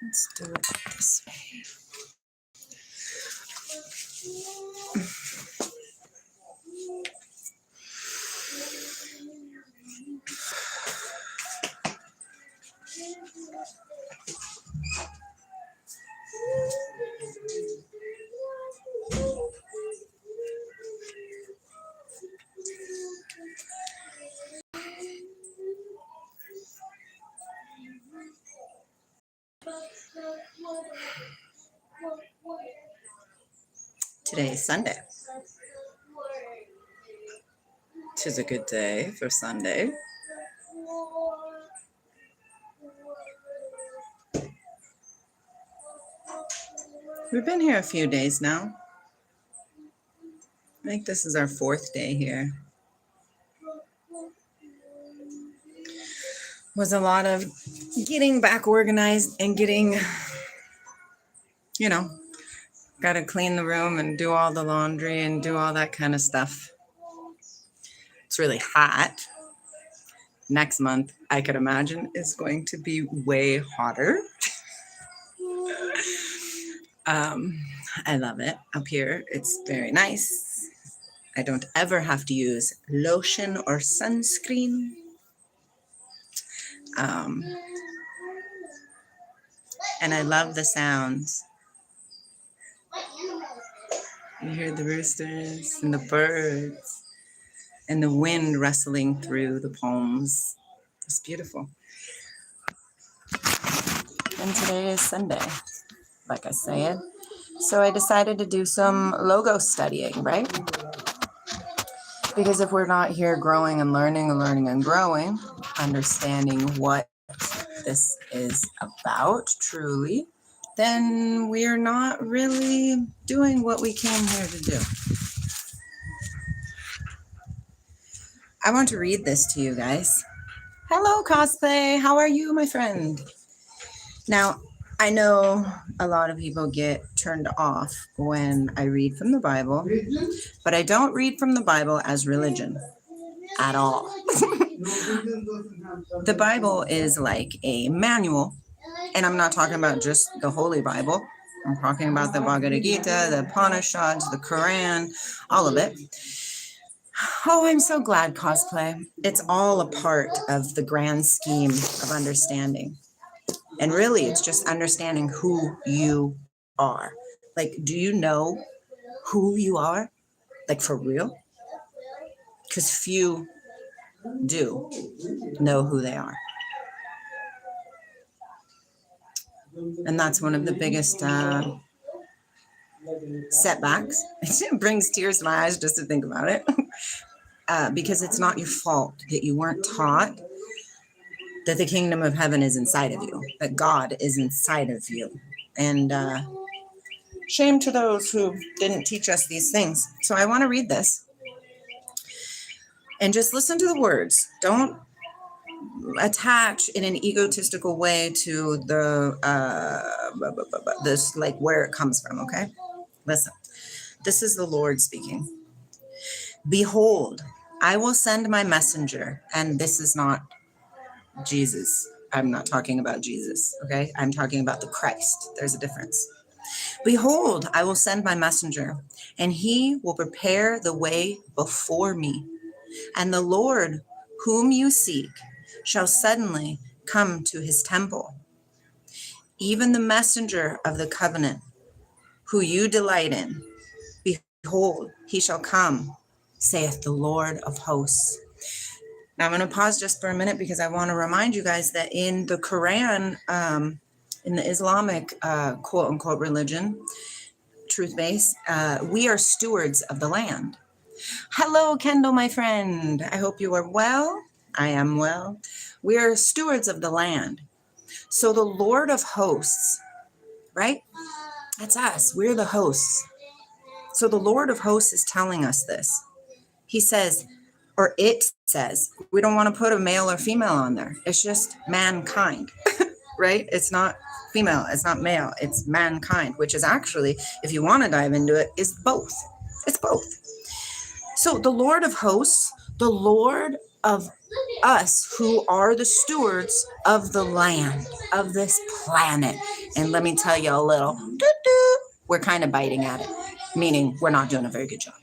Let's do it this way. Today is Sunday. Tis a good day for Sunday. We've been here a few days now. I think this is our 4th day here. Was a lot of getting back organized and getting, got to clean the room and do all the laundry and do all that kind of stuff. It's really hot. Next month, I could imagine, is going to be way hotter. I love it up here. It's very nice. I don't ever have to use lotion or sunscreen. And I love the sounds. You hear the roosters and the birds and the wind rustling through the palms. It's beautiful. And today is Sunday, like I said. So I decided to do some logo studying, right? Because if we're not here growing and learning and growing, understanding what this is about truly, then we are not really doing what we came here to do. I want to read this to you guys. Hello, cosplay. How are you, my friend? Now, I know a lot of people get turned off when I read from the Bible, but I don't read from the Bible as religion at all. The Bible is like a manual, and I'm not talking about just the Holy Bible. I'm talking about the Bhagavad Gita, the Upanishads, the Quran, all of it. Oh, I'm so glad, cosplay. It's all a part of the grand scheme of understanding. And really, it's just understanding who you are. Like, do you know who you are? Like, for real? Because few do know who they are. And that's one of the biggest setbacks. It brings tears to my eyes just to think about it. Because it's not your fault that you weren't taught that the kingdom of heaven is inside of you, that God is inside of you. And shame to those who didn't teach us these things. So I want to read this. And just listen to the words. Don't attach in an egotistical way to the this, like, where it comes from, okay? Listen. This is the Lord speaking. Behold, I will send my messenger, and this is not Jesus. I'm not talking about Jesus, okay? I'm talking about the Christ. There's a difference. Behold, I will send my messenger, and he will prepare the way before me. And the Lord whom you seek shall suddenly come to his temple. Even the messenger of the covenant, who you delight in, behold, he shall come, saith the Lord of hosts. Now, I'm going to pause just for a minute because I want to remind you guys that in the Quran, in the Islamic quote-unquote religion, truth-based, we are stewards of the land. Hello, Kendall, my friend. I hope you are well. I am well. We are stewards of the land. So the Lord of hosts, right? That's us. We're the hosts. So the Lord of hosts is telling us this. He says, or it says, we don't want to put a male or female on there. It's just mankind, right? It's not female. It's not male. It's mankind, which is actually, if you want to dive into it, is both. It's both. So the Lord of hosts, the Lord of us who are the stewards of the land, of this planet. And let me tell you a little, we're kind of biting at it, meaning we're not doing a very good job.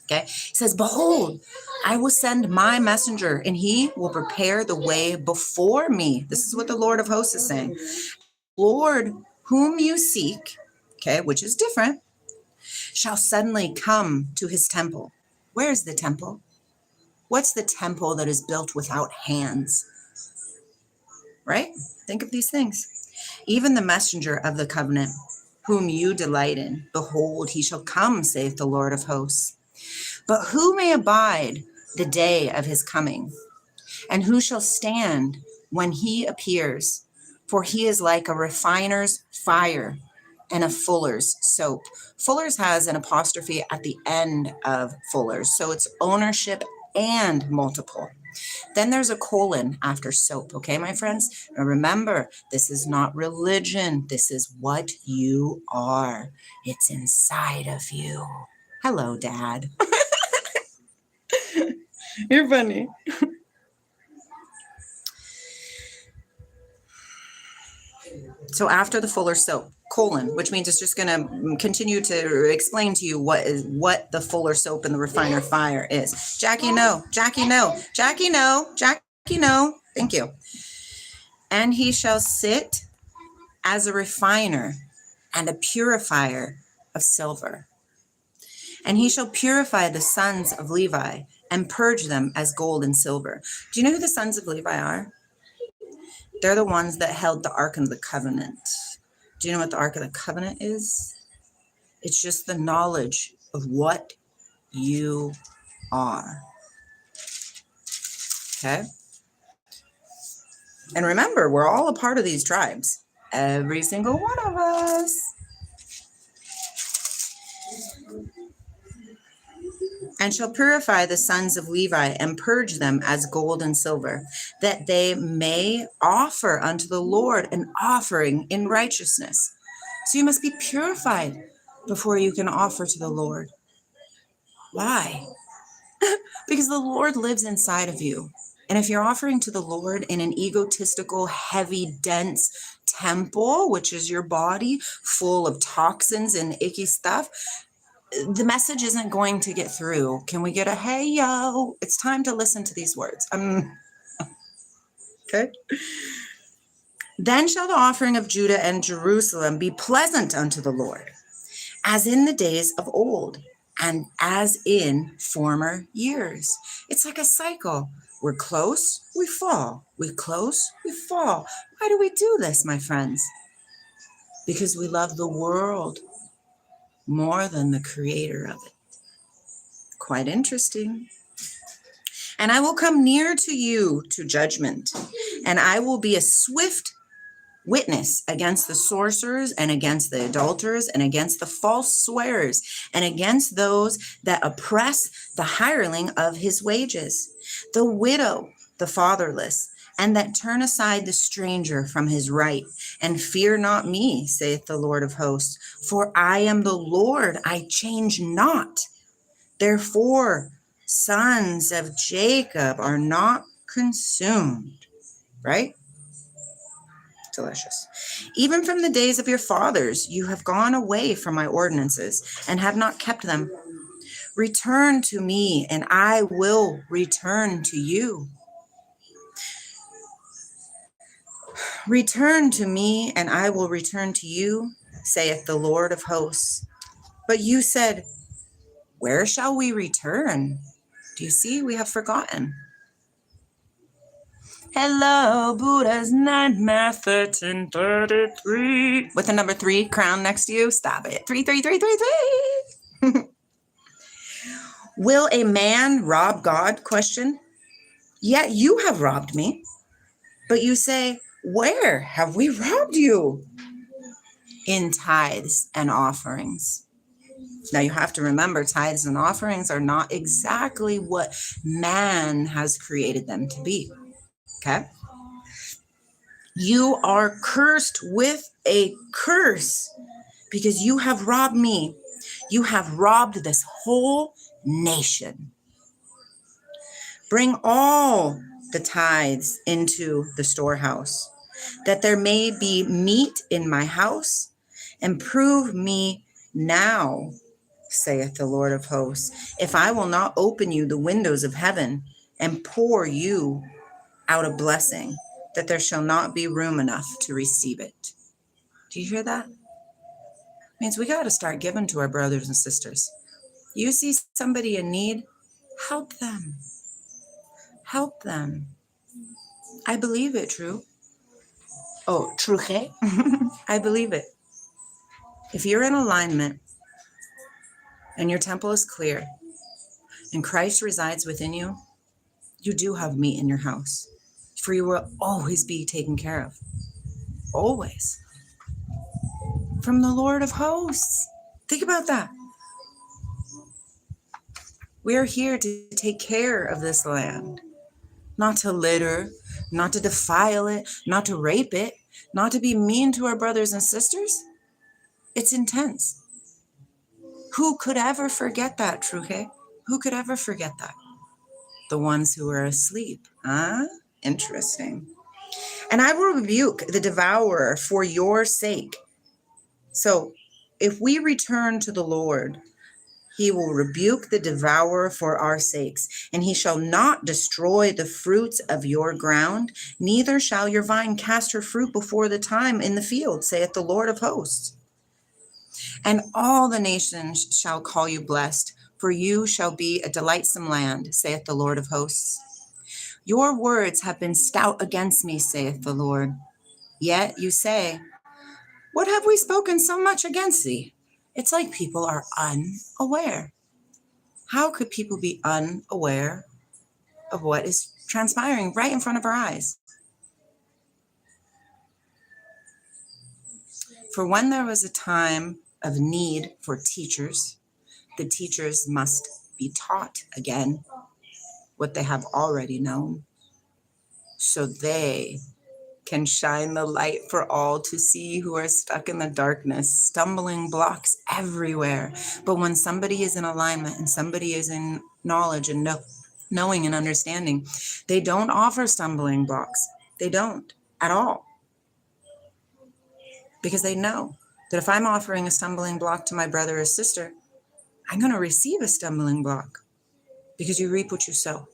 Okay. He says, behold, I will send my messenger and he will prepare the way before me. This is what the Lord of hosts is saying. Lord, whom you seek, okay, which is different, shall suddenly come to his temple. Where's the temple? What's the temple that is built without hands? Right? Think of these things. Even the messenger of the covenant, whom you delight in, behold, he shall come, saith the Lord of hosts. But who may abide the day of his coming? And who shall stand when he appears? For he is like a refiner's fire and a fuller's soap. Fuller's has an apostrophe at the end of Fuller's, so it's ownership and multiple. Then there's a colon after soap, okay, my friends? Now remember, this is not religion. This is what you are. It's inside of you. Hello, Dad. You're funny. So after the fuller soap, colon, which means it's just going to continue to explain to you what the fuller soap and the refiner fire is. Jackie, no. Jackie, no. Jackie, no. Jackie, no. Thank you. And he shall sit as a refiner and a purifier of silver. And he shall purify the sons of Levi and purge them as gold and silver. Do you know who the sons of Levi are? They're the ones that held the Ark of the Covenant. Do you know what the Ark of the Covenant is? It's just the knowledge of what you are. Okay? And remember, we're all a part of these tribes. Every single one of us. And shall purify the sons of Levi and purge them as gold and silver, that they may offer unto the Lord an offering in righteousness. So you must be purified before you can offer to the Lord. Why? Because the Lord lives inside of you. And if you're offering to the Lord in an egotistical, heavy, dense temple, which is your body full of toxins and icky stuff, the message isn't going to get through. Can we get a hey, yo? It's time to listen to these words. Okay. Then shall the offering of Judah and Jerusalem be pleasant unto the Lord, as in the days of old, and as in former years. It's like a cycle. We're close, we fall. We're close, we fall. Why do we do this, my friends? Because we love the world more than the creator of it. Quite interesting. And I will come near to you to judgment, and I will be a swift witness against the sorcerers and against the adulterers and against the false swearers and against those that oppress the hireling of his wages, the widow, the fatherless, and that turn aside the stranger from his right, and fear not me, saith the Lord of hosts, for I am the Lord, I change not. Therefore, sons of Jacob are not consumed. Right? Delicious. Even from the days of your fathers, you have gone away from my ordinances and have not kept them. Return to me, and I will return to you. Return to me, and I will return to you, saith the Lord of hosts. But you said, where shall we return? Do you see? We have forgotten. Hello, Buddha's Nightmare 1333. With the number 3 crown next to you. Stop it. 33333. Will a man rob God? Question. Yet you have robbed me. But you say, where have we robbed you? In tithes and offerings. Now you have to remember, tithes and offerings are not exactly what man has created them to be. Okay? You are cursed with a curse because you have robbed me. You have robbed this whole nation. Bring all the tithes into the storehouse, that there may be meat in my house, and prove me now, saith the Lord of hosts, if I will not open you the windows of heaven and pour you out a blessing, that there shall not be room enough to receive it. Do you hear that? Means we got to start giving to our brothers and sisters. You see somebody in need, help them. Help them. I believe it, true. Oh, true. I believe it. If you're in alignment and your temple is clear and Christ resides within you, you do have meat in your house. For you will always be taken care of. Always. From the Lord of hosts. Think about that. We are here to take care of this land. Not to litter, not to defile it, not to rape it, not to be mean to our brothers and sisters. It's intense. Who could ever forget that, Truje? Who could ever forget that? The ones who are asleep. Interesting. And I will rebuke the devourer for your sake. So if we return to the Lord, he will rebuke the devourer for our sakes, and he shall not destroy the fruits of your ground, neither shall your vine cast her fruit before the time in the field, saith the Lord of hosts. And all the nations shall call you blessed, for you shall be a delightsome land, saith the Lord of hosts. Your words have been stout against me, saith the Lord. Yet you say, what have we spoken so much against thee? It's like people are unaware. How could people be unaware of what is transpiring right in front of our eyes? For when there was a time of need for teachers, the teachers must be taught again what they have already known, so they can shine the light for all to see who are stuck in the darkness, stumbling blocks everywhere. But when somebody is in alignment and somebody is in knowledge and knowing and understanding, they don't offer stumbling blocks. They don't at all. Because they know that if I'm offering a stumbling block to my brother or sister, I'm going to receive a stumbling block, because you reap what you sow.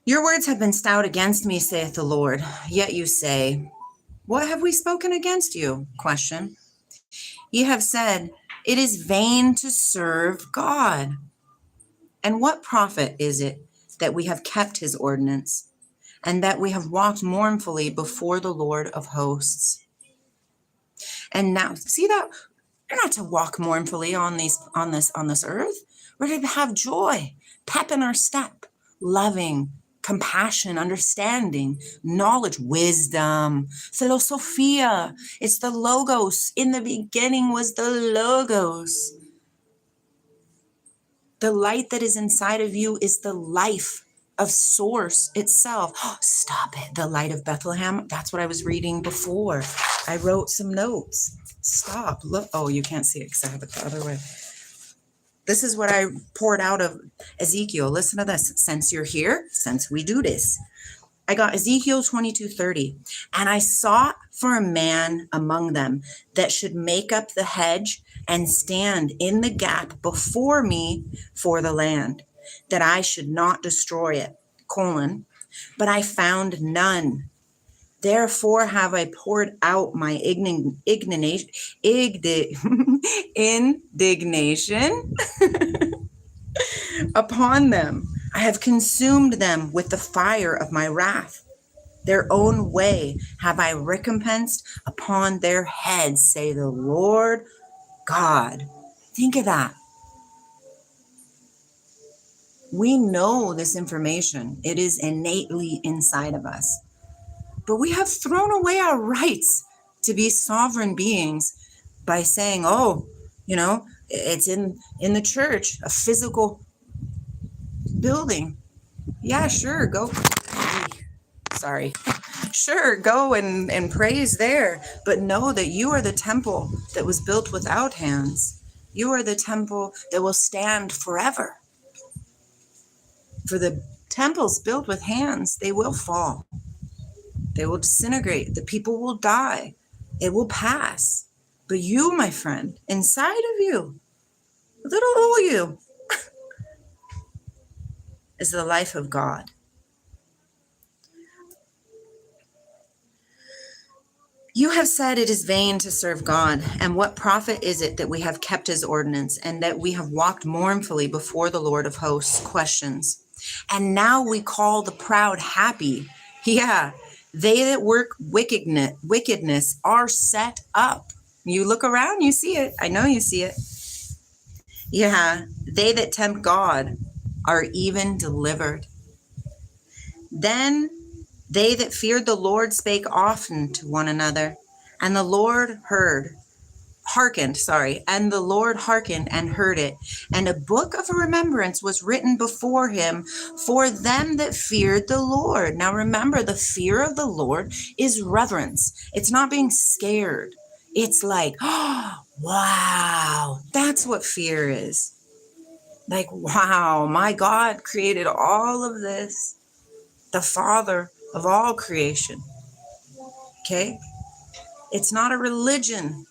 Your words have been stout against me, saith the Lord. Yet you say, what have we spoken against you? Question. Ye have said, it is vain to serve God. And what profit is it that we have kept his ordinance, and that we have walked mournfully before the Lord of hosts? And now, see that? We're not to walk mournfully on this earth. We're to have joy, pep in our step, loving, compassion, understanding, knowledge, wisdom, philosophia. It's the logos. In the beginning was the logos. The light that is inside of you is the life of source itself. Oh, stop it. The light of Bethlehem. That's what I was reading before. I wrote some notes. Stop. Look. Oh, you can't see it because I have it the other way. This is what I poured out of Ezekiel. Listen to this. Since you're here, since we do this, I got Ezekiel 22:30. And I sought for a man among them that should make up the hedge and stand in the gap before me for the land, that I should not destroy it, but I found none. Therefore have I poured out my indignation upon them. I have consumed them with the fire of my wrath. Their own way have I recompensed upon their heads, say the Lord God. Think of that. We know this information. It is innately inside of us. But we have thrown away our rights to be sovereign beings by saying, it's in the church, a physical building. Yeah, sure, go. Sorry. Sure, go and praise there. But know that you are the temple that was built without hands. You are the temple that will stand forever. For the temples built with hands, they will fall. They will disintegrate. The people will die. It will pass. But you, my friend, inside of you, little old you, is the life of God. You have said it is vain to serve God, and what profit is it that we have kept his ordinance, and that we have walked mournfully before the Lord of hosts? Questions. And now we call the proud happy. Yeah, they that work wickedness are set up. You look around, you see it. I know you see it. Yeah, they that tempt God are even delivered. Then they that feared the Lord spake often to one another, and the Lord hearkened, and the Lord hearkened and heard it. And a book of remembrance was written before him for them that feared the Lord. Now remember, the fear of the Lord is reverence. It's not being scared. It's like, oh, wow, that's what fear is. Like, wow, my God created all of this. The Father of all creation. Okay? It's not a religion.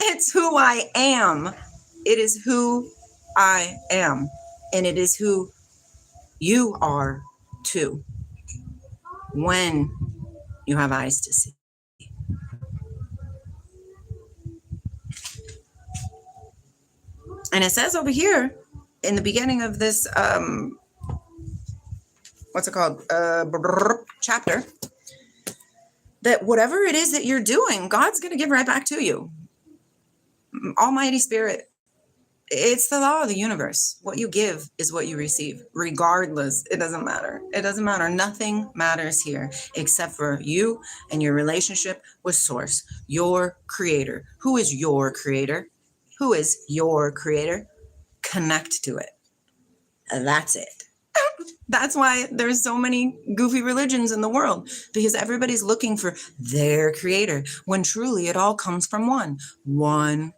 It's who I am. It is who I am. And it is who you are too, when you have eyes to see. And it says over here in the beginning of this, what's it called? Chapter, that whatever it is that you're doing, God's going to give right back to you. Almighty Spirit. It's the law of the universe. What you give is what you receive. Regardless, it doesn't matter. It doesn't matter. Nothing matters here except for you and your relationship with Source, your creator. Who is your creator? Who is your creator? Connect to it. That's it. That's why there's so many goofy religions in the world, because everybody's looking for their creator, when truly it all comes from one. One.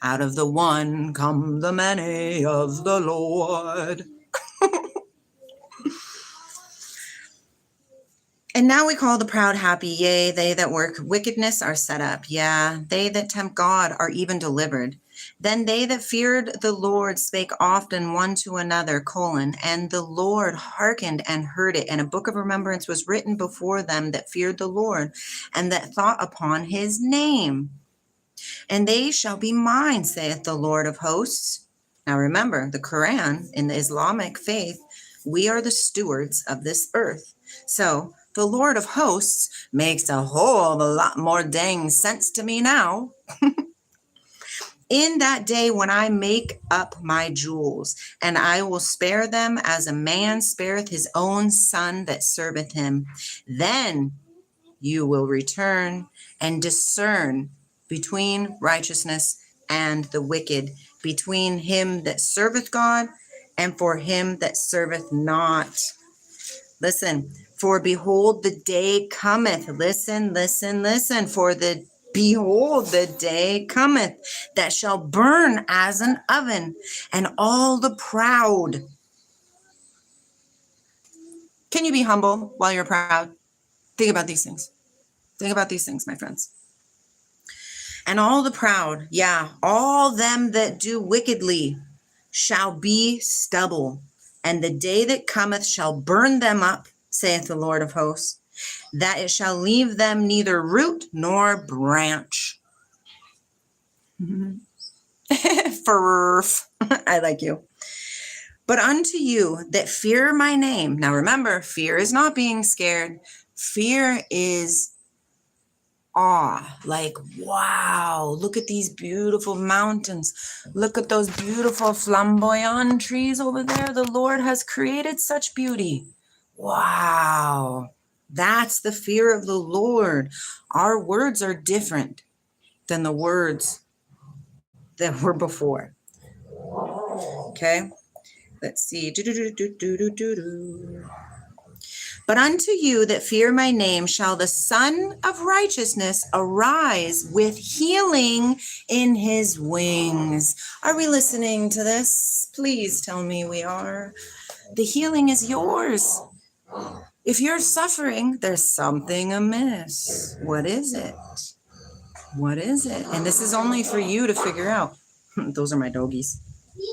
Out of the one come the many of the Lord. And now we call the proud happy. Yea, they that work wickedness are set up. Yeah, they that tempt God are even delivered. Then they that feared the Lord spake often one to another, and the Lord hearkened and heard it. And a book of remembrance was written before them that feared the Lord, and that thought upon his name. And they shall be mine, saith the Lord of hosts. Now remember, the Quran, in the Islamic faith, we are the stewards of this earth. So the Lord of hosts makes a whole lot more dang sense to me now. In that day when I make up my jewels, and I will spare them as a man spareth his own son that serveth him, then you will return and discern between righteousness and the wicked, between him that serveth God and for him that serveth not. Listen, for behold, the day cometh. Listen. Behold, the day cometh that shall burn as an oven, and all the proud. Can you be humble while you're proud? Think about these things. Think about these things, my friends. And all the proud, all them that do wickedly shall be stubble, and the day that cometh shall burn them up, saith the Lord of hosts, that it shall leave them neither root nor branch. Furf. I like you. But unto you that fear my name. Now remember, fear is not being scared. Fear is awe. Like, wow, look at these beautiful mountains. Look at those beautiful flamboyant trees over there. The Lord has created such beauty. Wow. That's the fear of the Lord. Our words are different than the words that were before. Okay, let's see. But unto you that fear my name shall the Son of Righteousness arise with healing in his wings. Are we listening to this? Please tell me we are. The healing is yours. If you're suffering, there's something amiss. What is it? What is it? And this is only for you to figure out. Those are my doggies.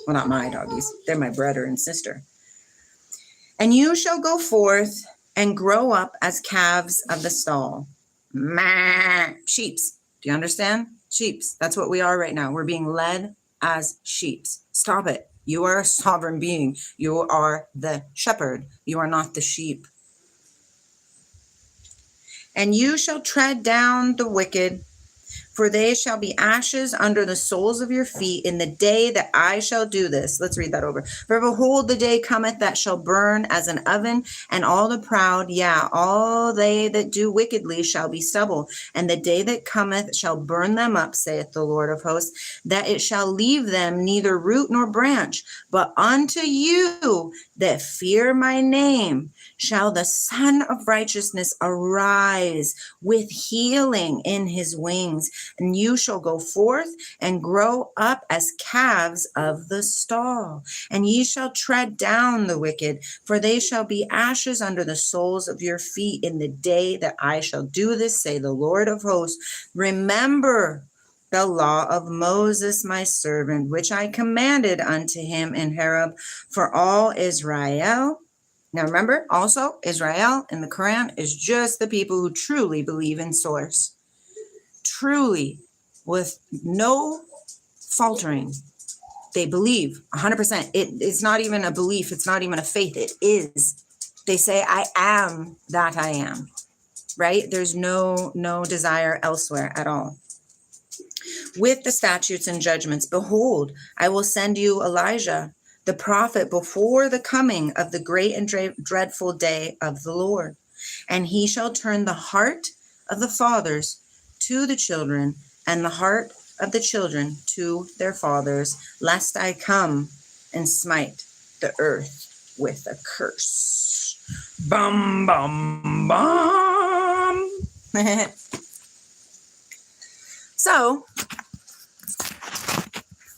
Well, not my doggies. They're my brother and sister. And you shall go forth and grow up as calves of the stall. Sheeps. Do you understand? Sheeps. That's what we are right now. We're being led as sheeps. Stop it. You are a sovereign being. You are the shepherd. You are not the sheep. And you shall tread down the wicked, for they shall be ashes under the soles of your feet in the day that I shall do this. Let's read that over. For behold, the day cometh that shall burn as an oven, and all the proud, all they that do wickedly shall be stubble. And the day that cometh shall burn them up, saith the Lord of hosts, that it shall leave them neither root nor branch. But unto you that fear my name shall the Son of Righteousness arise with healing in his wings. And you shall go forth and grow up as calves of the stall. And ye shall tread down the wicked, for they shall be ashes under the soles of your feet in the day that I shall do this, say the Lord of hosts. Remember the law of Moses, my servant, which I commanded unto him in Horeb for all Israel. Now remember, also, Israel in the Quran is just the people who truly believe in source. Truly, with no faltering. They believe 100%. It's not even a belief. It's not even a faith. It is. They say, I am that I am. Right? There's no desire elsewhere at all. With the statutes and judgments, behold, I will send you Elijah, the prophet, before the coming of the great and dreadful day of the Lord. And he shall turn the heart of the fathers to the children, and the heart of the children to their fathers, lest I come and smite the earth with a curse. Bum, bum, bum. So,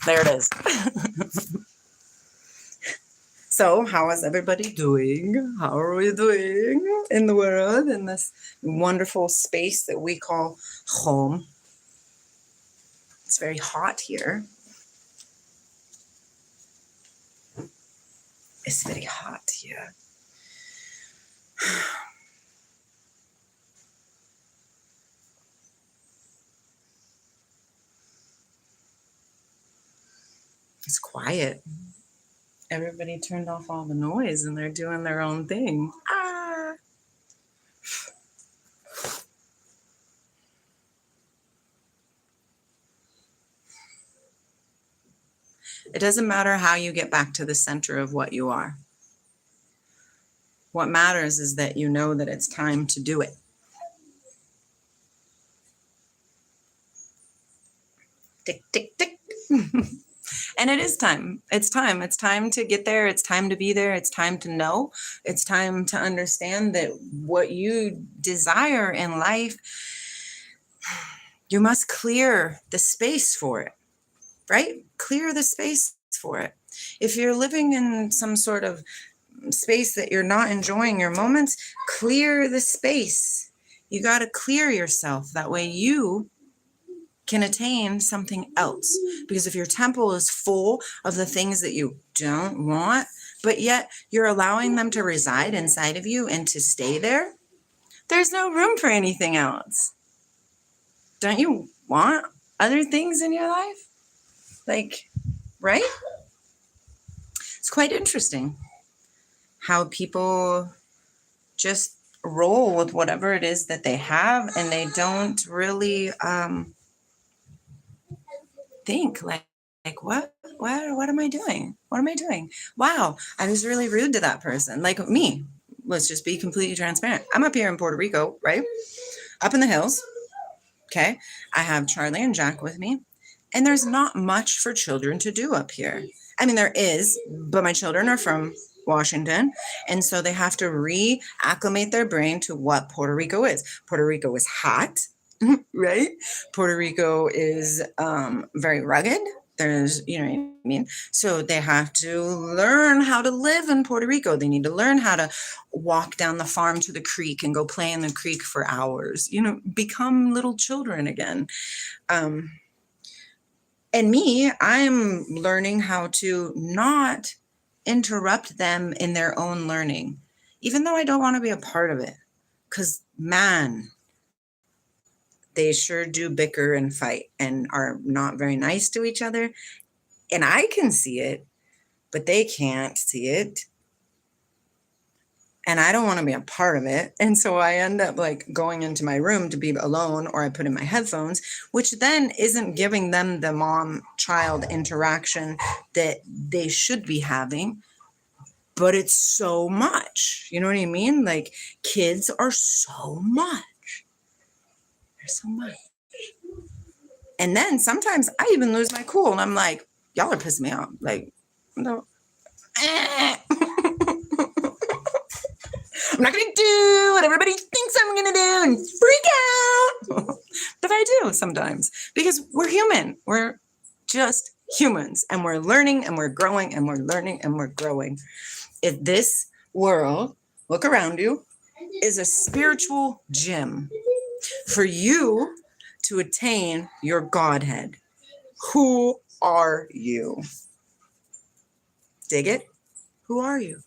there it is. So, how is everybody doing? How are we doing in the world, in this wonderful space that we call home? It's very hot here. It's very hot here. It's quiet. Everybody turned off all the noise and they're doing their own thing. It doesn't matter how you get back to the center of what you are. What matters is that you know that it's time to do it. Tick, tick, tick. And it is time. It's time. It's time to get there. It's time to be there. It's time to know. It's time to understand that what you desire in life, you must clear the space for it, right? Clear the space for it. If you're living in some sort of space that you're not enjoying your moments, clear the space. You got to clear yourself. That way you can attain something else. Because if your temple is full of the things that you don't want, but yet you're allowing them to reside inside of you and to stay there, there's no room for anything else. Don't you want other things in your life? Like, right? It's quite interesting how people just roll with whatever it is that they have, and they don't really think like what am I doing? What am I doing? Wow, I was really rude to that person. Like me. Let's just be completely transparent. I'm up here in Puerto Rico, right? Up in the hills. Okay. I have Charlie and Jack with me, and there's not much for children to do up here. I mean, there is, but my children are from Washington. And so they have to reacclimate their brain to what Puerto Rico is. Puerto Rico is hot, right? Puerto Rico is very rugged. There's, you know what I mean? So they have to learn how to live in Puerto Rico. They need to learn how to walk down the farm to the creek and go play in the creek for hours, you know, become little children again. And me, I'm learning how to not interrupt them in their own learning, even though I don't want to be a part of it. Because, man, they sure do bicker and fight and are not very nice to each other. And I can see it, but they can't see it. And I don't want to be a part of it. And so I end up like going into my room to be alone, or I put in my headphones, which then isn't giving them the mom-child interaction that they should be having. But it's so much. You know what I mean? Like, kids are so much. They're so much. And then sometimes I even lose my cool and I'm like, y'all are pissing me off. Like, no. I'm not going to do what everybody thinks I'm going to do and freak out. But I do sometimes, because we're human. We're just humans, and we're learning and we're growing and we're learning and we're growing. If this world, look around you, is a spiritual gym for you to attain your Godhead. Who are you? Dig it? Who are you?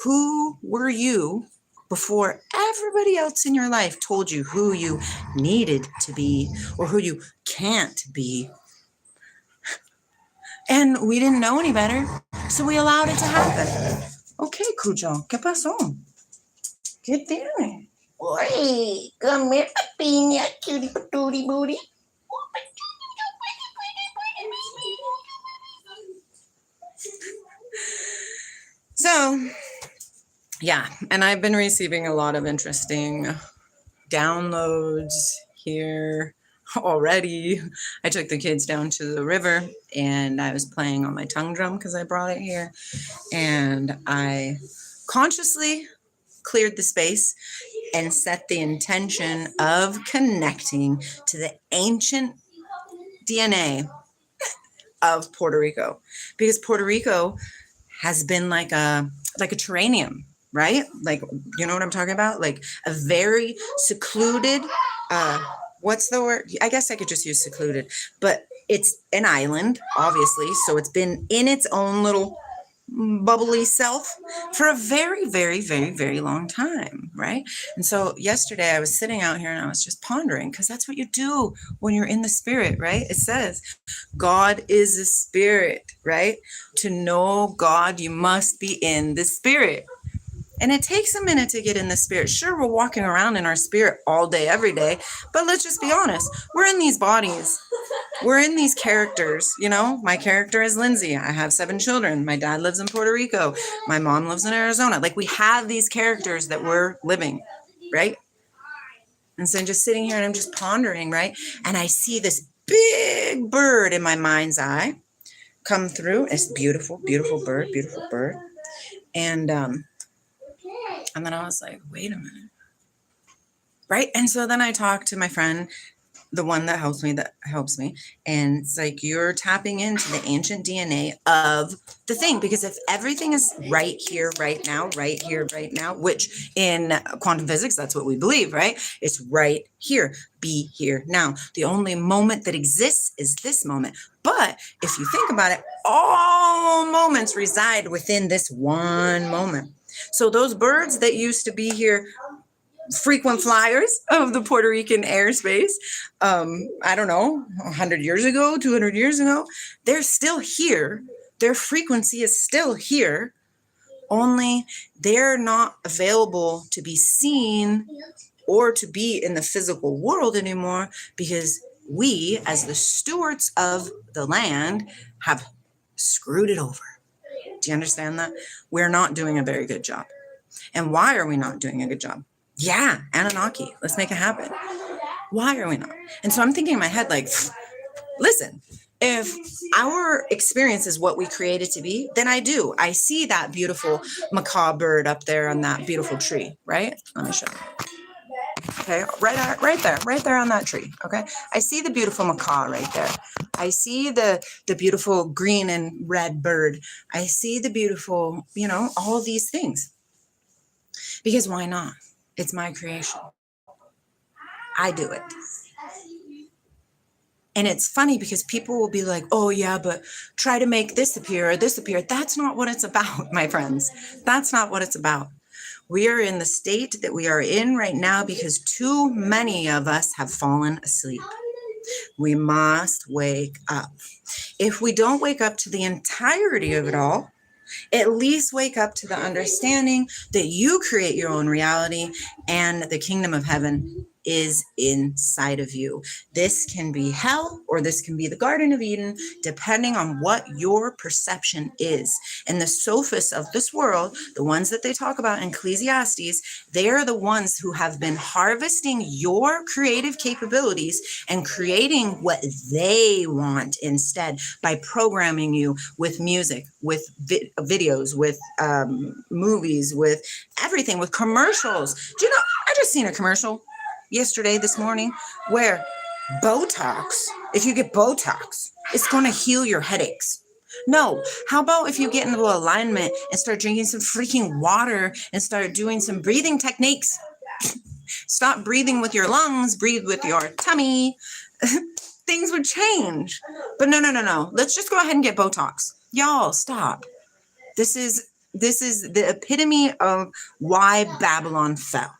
Who were you before everybody else in your life told you who you needed to be or who you can't be? And we didn't know any better, so we allowed it to happen. Okay, Cujo, ¿qué pasó? ¿Qué tiene? Oye, come here, piña, cutie patootie booty. So, yeah, and I've been receiving a lot of interesting downloads here already. I took the kids down to the river and I was playing on my tongue drum because I brought it here. And I consciously cleared the space and set the intention of connecting to the ancient DNA of Puerto Rico, because Puerto Rico has been like a terranium, right? Like, you know what I'm talking about? Like a very secluded, what's the word? I guess I could just use secluded, but it's an island, obviously. So it's been in its own little bubbly self for a very, very, very, very long time, right? And so yesterday I was sitting out here and I was just pondering, because that's what you do when you're in the spirit, right? It says God is a spirit, right? To know God, you must be in the spirit. And it takes a minute to get in the spirit. Sure, we're walking around in our spirit all day, every day, but let's just be honest. We're in these bodies. We're in these characters, you know. My character is Lindsey. I have 7 children. My dad lives in Puerto Rico. My mom lives in Arizona. Like, we have these characters that we're living, right? And so I'm just sitting here and I'm just pondering, right? And I see this big bird in my mind's eye come through. It's beautiful, beautiful bird, beautiful bird. And then I was like, wait a minute. Right? And so then I talked to my friend, the one that helps me. And it's like, you're tapping into the ancient DNA of the thing. Because if everything is right here, right now, which in quantum physics, that's what we believe, right? It's right here, be here now. The only moment that exists is this moment. But if you think about it, all moments reside within this one moment. So those birds that used to be here, frequent flyers of the Puerto Rican airspace, I don't know, 100 years ago, 200 years ago, they're still here. Their frequency is still here, only they're not available to be seen or to be in the physical world anymore, because we, as the stewards of the land, have screwed it over. Do you understand that? We're not doing a very good job. And why are we not doing a good job? Yeah, Anunnaki, let's make it happen. Why are we not? And so I'm thinking in my head, like, listen, If our experience is what we create it to be, then I do. I see that beautiful macaw bird up there on that beautiful tree, right? Let me show you. Okay, right there on that tree. Okay, I see the beautiful macaw right there. I see the beautiful green and red bird. I see the beautiful, all these things. Because why not? It's my creation. I do it. And it's funny because people will be like, oh yeah, but try to make this appear or this appear. That's not what it's about, my friends. That's not what it's about. We are in the state that we are in right now because too many of us have fallen asleep. We must wake up. If we don't wake up to the entirety of it all, at least wake up to the understanding that you create your own reality and the kingdom of heaven is inside of you. This can be hell or this can be the Garden of Eden, depending on what your perception is. And the sophists of this world, the ones that they talk about in Ecclesiastes, they are the ones who have been harvesting your creative capabilities and creating what they want instead by programming you with music, with videos, with movies, with everything, with commercials. Do you know, I just seen a commercial this morning, where Botox, if you get Botox, it's going to heal your headaches. No, how about if you get into alignment and start drinking some freaking water and start doing some breathing techniques? Stop breathing with your lungs, breathe with your tummy. Things would change. But no. Let's just go ahead and get Botox. Y'all, stop. This is the epitome of why Babylon fell.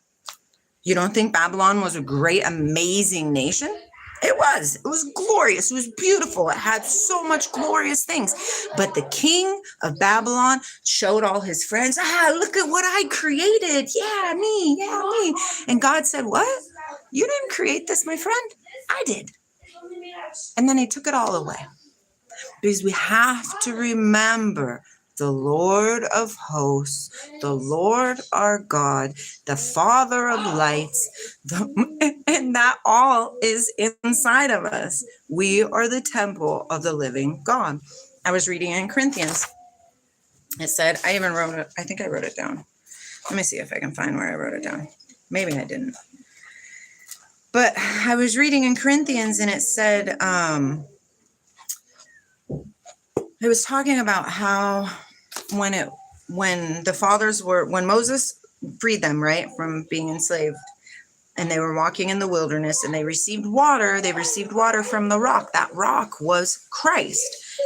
You don't think Babylon was a great, amazing nation? It was. It was glorious. It was beautiful. It had so much glorious things. But the king of Babylon showed all his friends, look at what I created. Yeah, me. And God said, what? You didn't create this, my friend. I did. And then he took it all away. Because we have to remember the Lord of hosts, the Lord our God, the Father of lights, and that all is inside of us. We are the temple of the living God. I was reading in Corinthians. It said, I think I wrote it down. Let me see if I can find where I wrote it down. Maybe I didn't. But I was reading in Corinthians and it said, it was talking about how when Moses freed them, right, from being enslaved, and they were walking in the wilderness and they received water from the rock. That rock was Christ,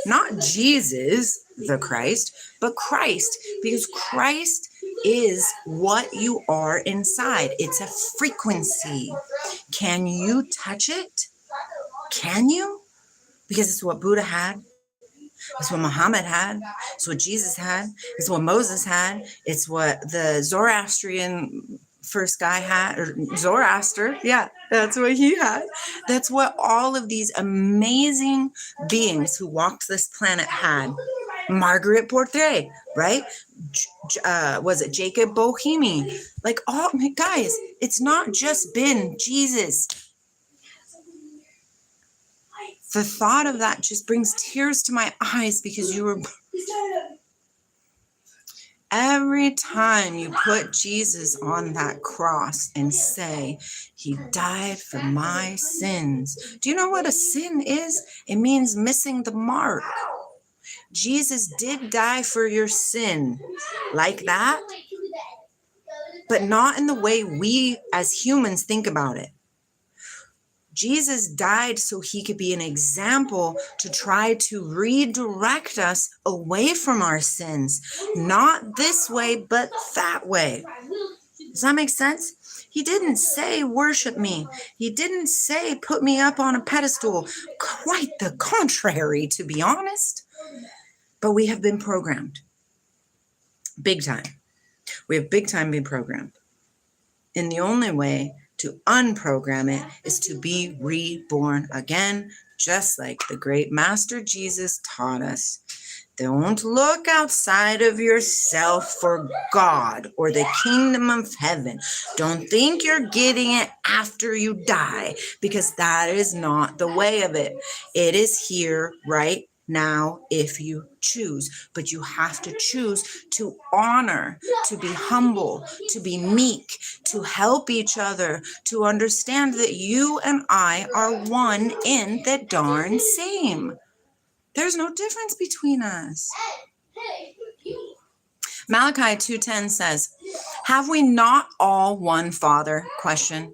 not Jesus, the Christ, but Christ, because Christ is what you are inside. It's a frequency. Can you touch it? Can you? Because it's what Buddha had. It's what Muhammad had. It's what Jesus had. It's what Moses had. It's what the Zoroastrian first guy had, or Zoroaster. Yeah, that's what he had. That's what all of these amazing beings who walked this planet had. Margaret Portray, right? Was it Jacob Bohemi? Like, guys, it's not just been Jesus. The thought of that just brings tears to my eyes because every time you put Jesus on that cross and say, he died for my sins. Do you know what a sin is? It means missing the mark. Jesus did die for your sin like that, but not in the way we as humans think about it. Jesus died so he could be an example to try to redirect us away from our sins. Not this way, but that way. Does that make sense? He didn't say, worship me. He didn't say, put me up on a pedestal. Quite the contrary, to be honest. But we have been programmed. Big time. We have big time been programmed. And the only way to unprogram it is to be reborn again, just like the great Master Jesus taught us. Don't look outside of yourself for God or the kingdom of heaven. Don't think you're getting it after you die, because that is not the way of it. It is here right now if you choose, but you have to choose to honor, to be humble, to be meek, to help each other, to understand that you and I are one in the darn same. There's no difference between us. Malachi 2:10 says, have we not all one Father? Question.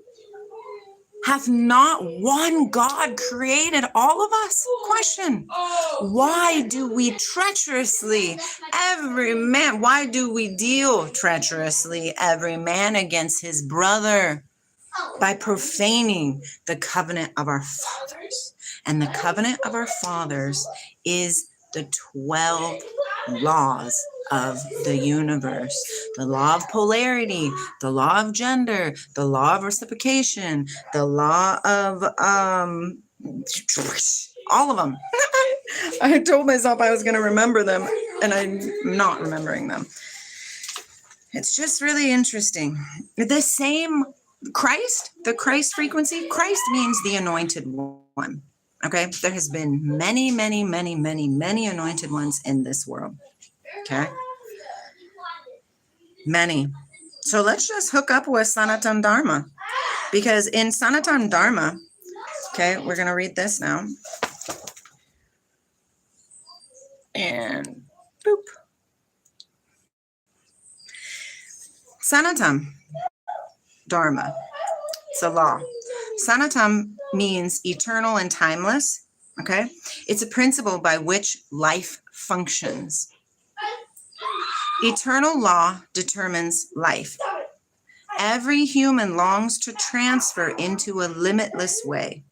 Hath not one God created all of us? Question. Why do we treacherously, why do we deal treacherously every man against his brother? By profaning the covenant of our fathers. And the covenant of our fathers is the 12 laws of the universe. The law of polarity, the law of gender, the law of reciprocation, the law of all of them. I told myself I was going to remember them, and I'm not remembering them. It's just really interesting. The same Christ, the Christ frequency, Christ means the anointed one. Okay, there has been many anointed ones in this world. Okay, many. So let's just hook up with Sanatan Dharma, because in Sanatan Dharma, okay, we're going to read this now. And boop. Sanatan Dharma. It's a law. Sanatan means eternal and timeless. Okay. It's a principle by which life functions. Eternal law determines life. Every human longs to transfer into a limitless way.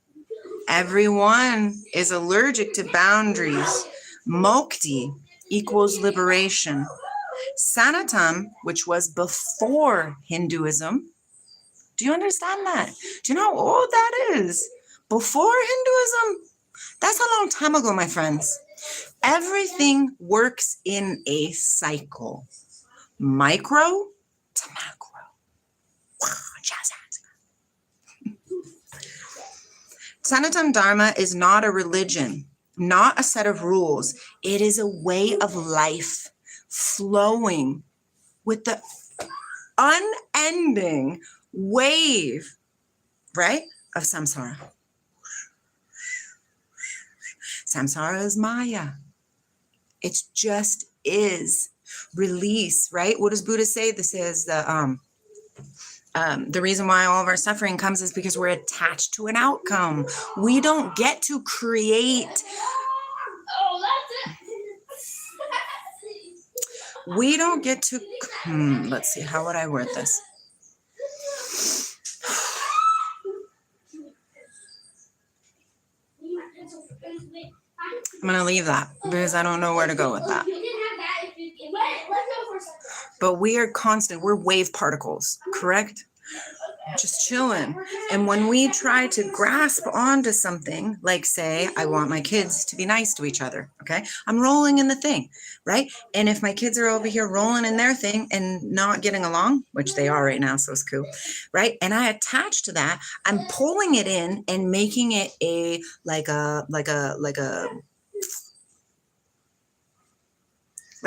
Everyone is allergic to boundaries. Mukti equals liberation. Sanatan, which was before Hinduism. Do you understand that? Do you know how old that is? Before Hinduism? That's a long time ago, my friends. Everything works in a cycle. Micro to macro. Sanatan Dharma is not a religion, not a set of rules. It is a way of life flowing with the unending wave, right, of samsara. Samsara is Maya. It just is. Release, right? What does Buddha say? This is the reason why all of our suffering comes is because we're attached to an outcome. We don't get to create. We don't get to, let's see, how would I word this? I'm going to leave that because I don't know where to go with that. But we are constant. We're wave particles, correct? Just chilling. And when we try to grasp onto something, like say, I want my kids to be nice to each other, okay? I'm rolling in the thing, right? And if my kids are over here rolling in their thing and not getting along, which they are right now, so it's cool, right? And I attach to that, I'm pulling it in and making it like a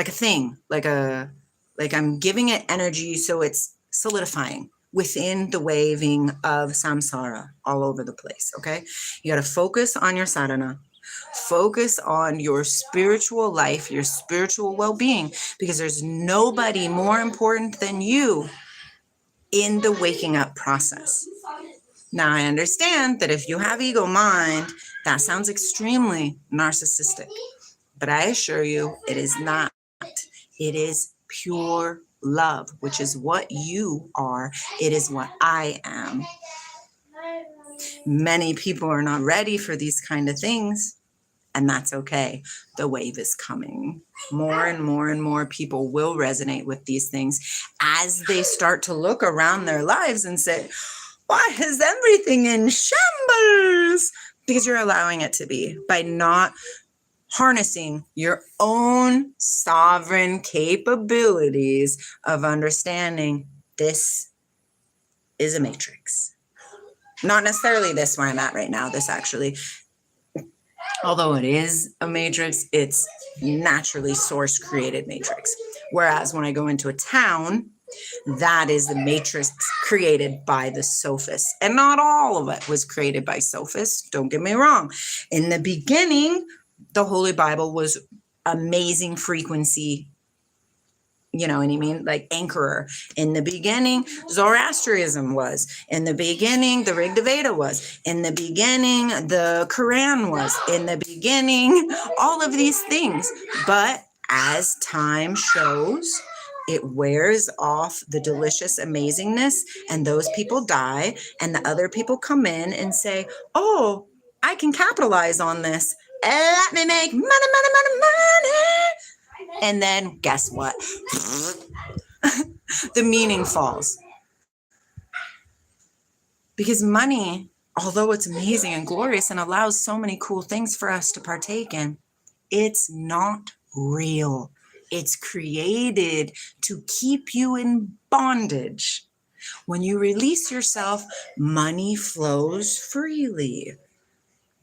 thing, like I'm giving it energy so it's solidifying within the waving of samsara all over the place, okay? You got to focus on your sadhana, focus on your spiritual life, your spiritual well-being, because there's nobody more important than you in the waking up process. Now, I understand that if you have ego mind, that sounds extremely narcissistic, but I assure you it is not. It is pure love, which is what you are. It is what I am. Many people are not ready for these kind of things, and that's okay. The wave is coming. More and more and more people will resonate with these things as they start to look around their lives and say, why is everything in shambles? Because you're allowing it to be by not harnessing your own sovereign capabilities of understanding this is a matrix. Not necessarily this where I'm at right now. This actually, although it is a matrix, it's naturally source created matrix. Whereas when I go into a town, that is the matrix created by the sophists. And not all of it was created by sophists. Don't get me wrong. In the beginning, the Holy Bible was amazing frequency. You know what I mean? Like anchorer. In the beginning, Zoroastrianism was. In the beginning, the Rig Veda was. In the beginning, the Quran was. In the beginning, all of these things. But as time shows, it wears off the delicious amazingness, and those people die, and the other people come in and say, oh, I can capitalize on this. Let me make money, money, money, money. And then guess what? The meaning falls. Because money, although it's amazing and glorious and allows so many cool things for us to partake in, it's not real. It's created to keep you in bondage. When you release yourself, money flows freely.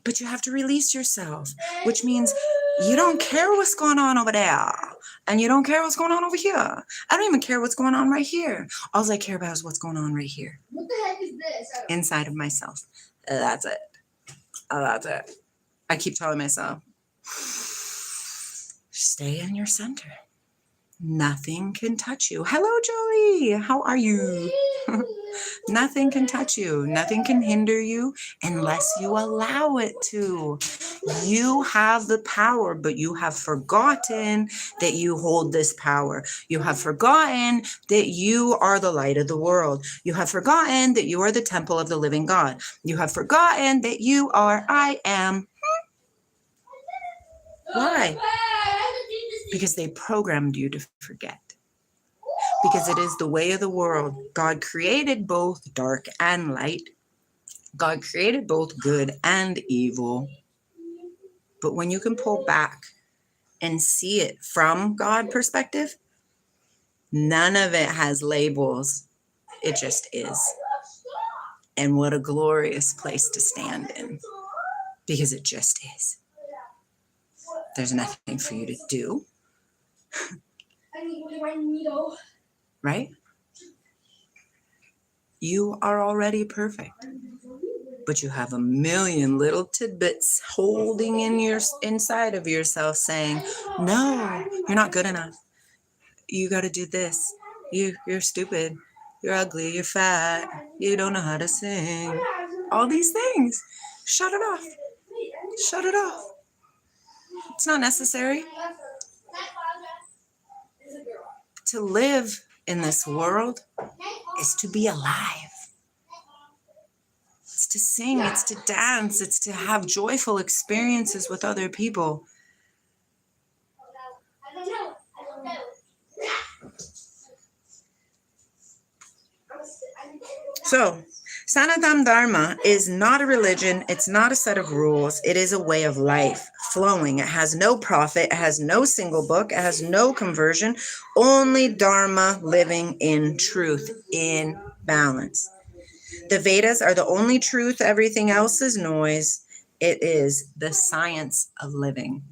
But you have to release yourself, which means you don't care what's going on over there. And you don't care what's going on over here. I don't even care what's going on right here. All I care about is what's going on right here. What the heck is this? Inside of myself. That's it. That's it. I keep telling myself, stay in your center. Nothing can touch you. Hello, Jolie. How are you? Nothing can touch you. Nothing can hinder you unless you allow it to. You have the power, but you have forgotten that you hold this power. You have forgotten that you are the light of the world. You have forgotten that you are the temple of the living God. You have forgotten that you are I am. Why? Because they programmed you to forget. Because it is the way of the world. God created both dark and light. God created both good and evil. But when you can pull back and see it from God's perspective, none of it has labels. It just is. And what a glorious place to stand in. Because it just is. There's nothing for you to do. Right? You are already perfect. But you have a million little tidbits holding in your inside of yourself saying, no, you're not good enough. You got to do this. You're stupid. You're ugly. You're fat. You don't know how to sing. All these things. Shut it off. Shut it off. It's not necessary. To live in this world is to be alive. It's to sing, it's to dance, it's to have joyful experiences with other people. So, Sanatan Dharma is not a religion. It's not a set of rules. It is a way of life, flowing. It has no prophet. It has no single book. It has no conversion. Only Dharma living in truth, in balance. The Vedas are the only truth. Everything else is noise. It is the science of living.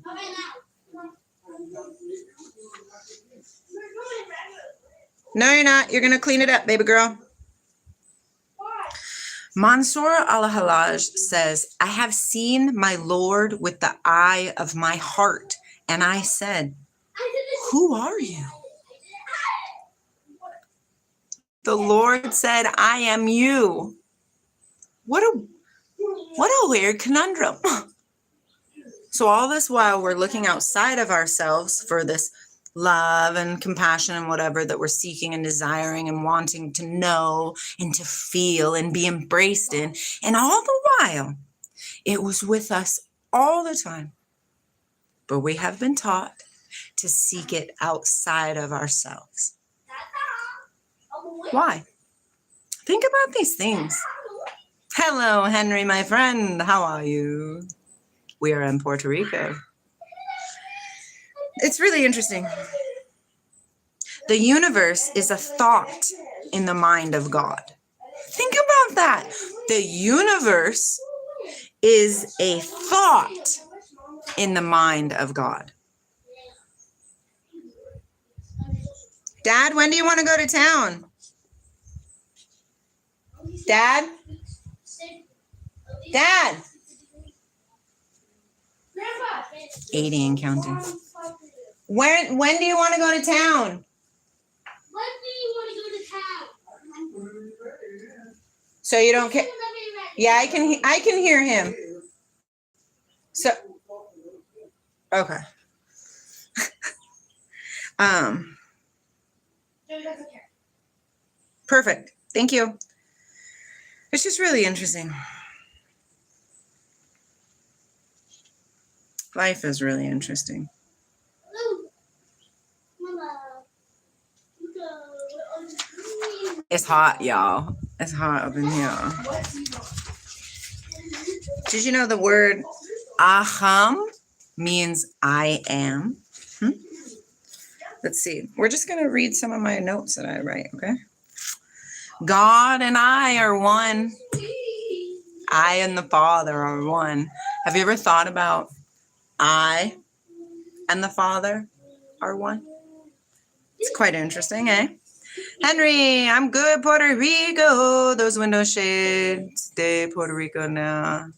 No, you're not. You're going to clean it up, baby girl. Mansour al-Hallaj says, I have seen my Lord with the eye of my heart. And I said, who are you? The Lord said, I am you. What a weird conundrum. So all this while we're looking outside of ourselves for this love and compassion and whatever that we're seeking and desiring and wanting to know and to feel and be embraced in. And all the while, it was with us all the time. But we have been taught to seek it outside of ourselves. Why? Think about these things. Hello, Henry, my friend. How are you? We are in Puerto Rico. It's really interesting. The universe is a thought in the mind of God. Think about that. The universe is a thought in the mind of God. Dad, when do you want to go to town? Dad? Dad? 80 and counting. When do you want to go to town? When do you want to go to town? So you don't care? Yeah, I can hear him. So okay. Perfect. Thank you. It's just really interesting. Life is really interesting. It's hot, y'all. It's hot up in here. Did you know the word aham means I am? Let's see. We're just going to read some of my notes that I write, okay? God and I are one. I and the Father are one. Have you ever thought about I and the Father are one? It's quite interesting, eh? Henry, I'm good, Puerto Rico. Those window shades. De Puerto Rico now.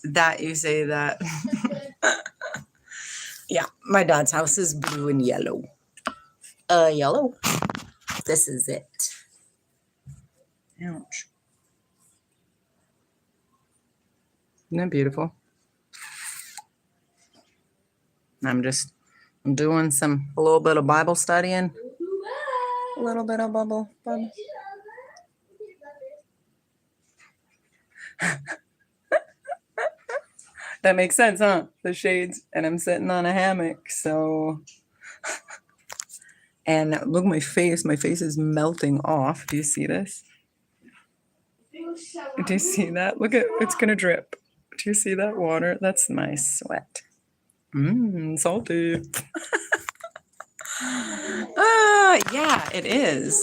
That you say that. Yeah, my dad's house is blue and yellow. Yellow. This is it. Ouch. Isn't that beautiful? I'm doing a little bit of Bible studying. A little bit of bubble. That makes sense, huh? The shades. And I'm sitting on a hammock, so. And look at my face. My face is melting off. Do you see this? Do you see that? Look at it's gonna drip. Do you see that water? That's my sweat. Salty. Yeah, it is.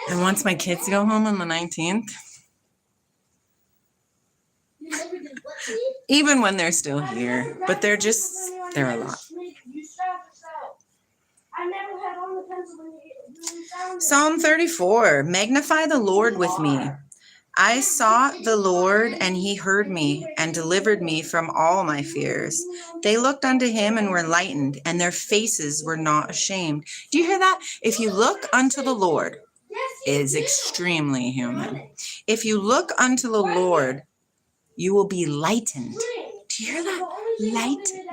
And once my kids go home on the 19th, even when they're still here, but they're a lot. Psalm 34, magnify the Lord with me. I sought the Lord, and he heard me and delivered me from all my fears. They looked unto him and were lightened, and their faces were not ashamed. Do you hear that? If you look unto the Lord, it is extremely human. If you look unto the Lord, you will be lightened. Do you hear that? Lightened.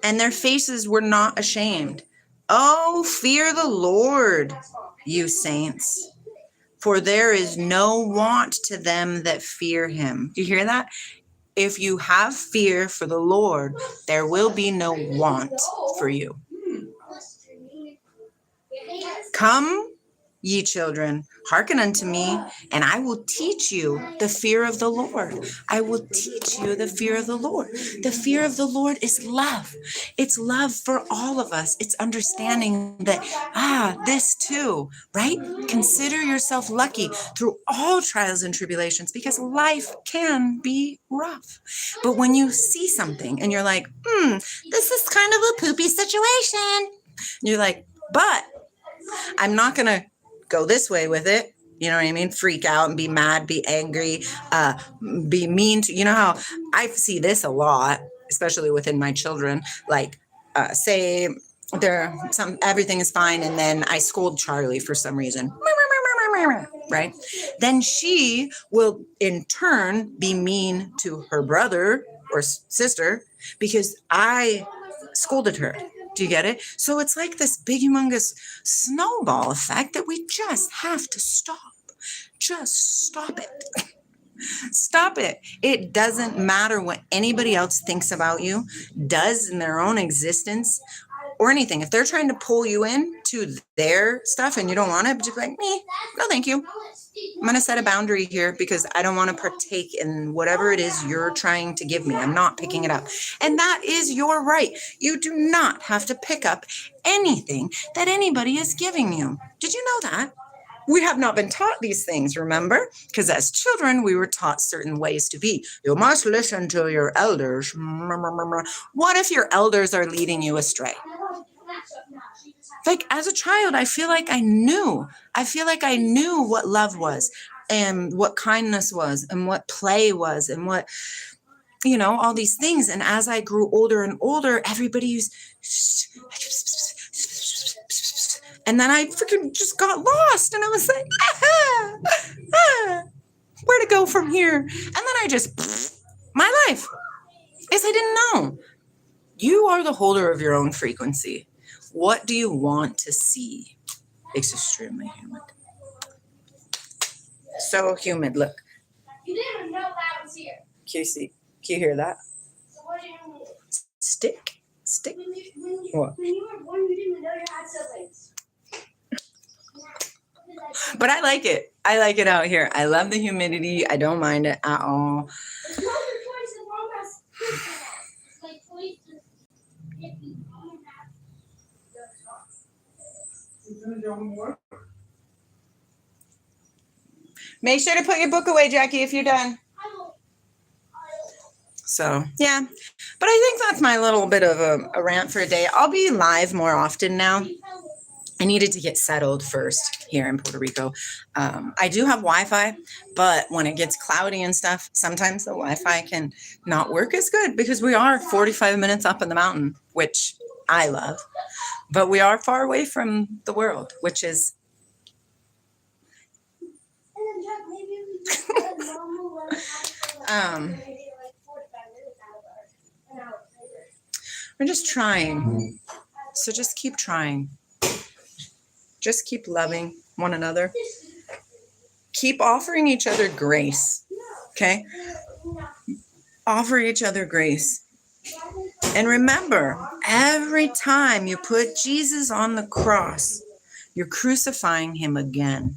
And their faces were not ashamed. Oh, fear the Lord, you saints, for there is no want to them that fear him. Do you hear that? If you have fear for the Lord, there will be no want for you. Come, ye children, hearken unto me, and I will teach you the fear of the Lord. I will teach you the fear of the Lord. The fear of the Lord is love. It's love for all of us. It's understanding that, this too, right? Consider yourself lucky through all trials and tribulations, because life can be rough. But when you see something and you're like, this is kind of a poopy situation. And you're like, but I'm not going to go this way with it. You know what I mean? Freak out and be mad, be angry, be mean to, you know how I see this a lot, especially within my children, like say everything is fine. And then I scold Charlie for some reason, right? Then she will in turn be mean to her brother or sister because I scolded her. Do you get it? So it's like this big, humongous snowball effect that we just have to stop. Just stop it. Stop it. It doesn't matter what anybody else thinks about you, does in their own existence. or anything. If they're trying to pull you in to their stuff and you don't want it, just be like, me, no, thank you. I'm going to set a boundary here because I don't want to partake in whatever it is you're trying to give me. I'm not picking it up. And that is your right. You do not have to pick up anything that anybody is giving you. Did you know that? We have not been taught these things, remember? Because as children, we were taught certain ways to be. You must listen to your elders. What if your elders are leading you astray? Like as a child, I feel like I knew. I feel like I knew what love was and what kindness was and what play was and what, all these things. And as I grew older and older, everybody used, and then I freaking just got lost. And I was like, where to go from here? And then I just, my life is I didn't know. You are the holder of your own frequency. What do you want to see? It's extremely humid. So humid. Look. You didn't even know that was here. Can you hear that? So what do you mean? Stick? What? When you were born, you didn't even know you had siblings. But I like it. I like it out here. I love the humidity. I don't mind it at all. It's not your choice as long as it's like choice to get you on that. Make sure to put your book away, Jackie, if you're done. So, yeah. But I think that's my little bit of a rant for a day. I'll be live more often now. I needed to get settled first here in Puerto Rico. I do have Wi-Fi, but when it gets cloudy and stuff, sometimes the Wi-Fi can not work as good because we are 45 minutes up in the mountain, which I love. But we are far away from the world, which is... we're just trying. So just keep trying. Just keep loving one another. Keep offering each other grace. Okay? Offer each other grace. And remember, every time you put Jesus on the cross, you're crucifying him again.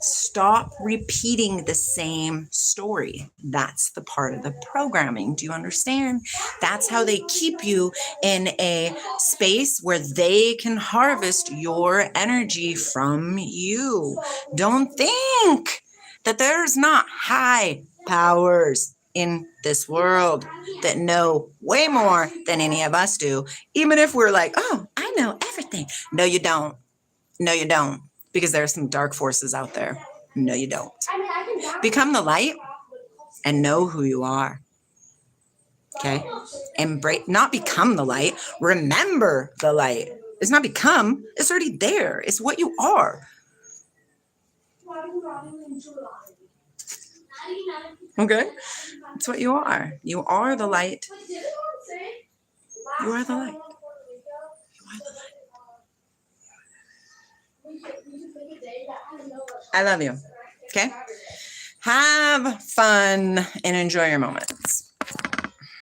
Stop repeating the same story. That's the part of the programming. Do you understand? That's how they keep you in a space where they can harvest your energy from you. Don't think that there's not high powers in this world that know way more than any of us do. Even if we're like, oh, I know everything. No, you don't. No, you don't. Because there are some dark forces out there. No, you don't. Become the light and know who you are. Okay? Embrace, not become the light. Remember the light. It's not become. It's already there. It's what you are. Okay? It's what you are. You are the light. You are the light. You are the light. I love you. Okay? Have fun and enjoy your moments.